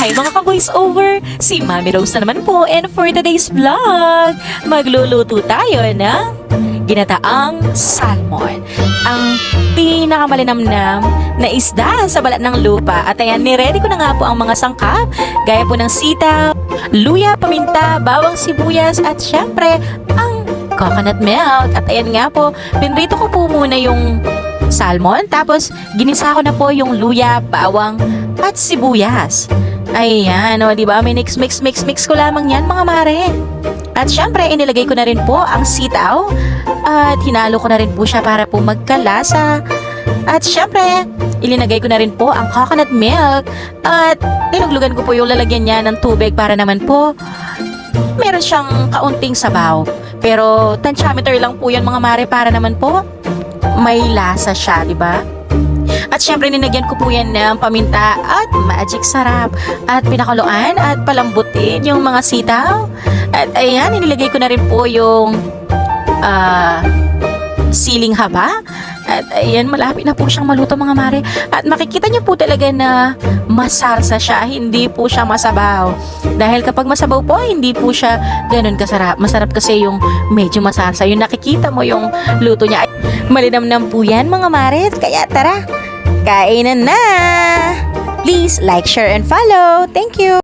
Hi mga ka-voice over! Si Mami Rose na naman po, and for today's vlog, magluluto tayo ng ginataang salmon. Ang pinakamalinamnam na isda sa balat ng lupa. At ayan, niready ko na nga po ang mga sangkap, gaya po ng sitaw, luya, paminta, bawang sibuyas, at syempre, ang coconut milk. At ayan nga po, pinrito ko po muna yung salmon, tapos ginisa ko na po yung luya, bawang, at sibuyas. Ayan, o, diba? May mix ko lamang yan, mga mare. At syempre, inilagay ko na rin po ang sitaw at hinalo ko na rin po siya para po magkalasa. At syempre, ilinagay ko na rin po ang coconut milk at tinuglugan ko po yung lalagyan niya ng tubig para naman po meron siyang kaunting sabaw. Pero tansyameter lang po yan, mga mare, para naman po may lasa siya, diba? At syempre, ninagyan ko po yan ng paminta at magic sarap. At pinakuluan at palambutin yung mga sitaw. At ayan, inilagay ko na rin po yung siling haba. At ayan, malapit na po siyang maluto, mga mare. At makikita niyo po talaga na masarsa siya, hindi po siya masabaw. Dahil kapag masabaw po, hindi po siya ganun kasarap. Masarap kasi yung medyo masarsa. Yung nakikita mo yung luto niya. Malinamnam po yan, mga mare. Kaya tara, kainan na! Please like, share, and follow. Thank you!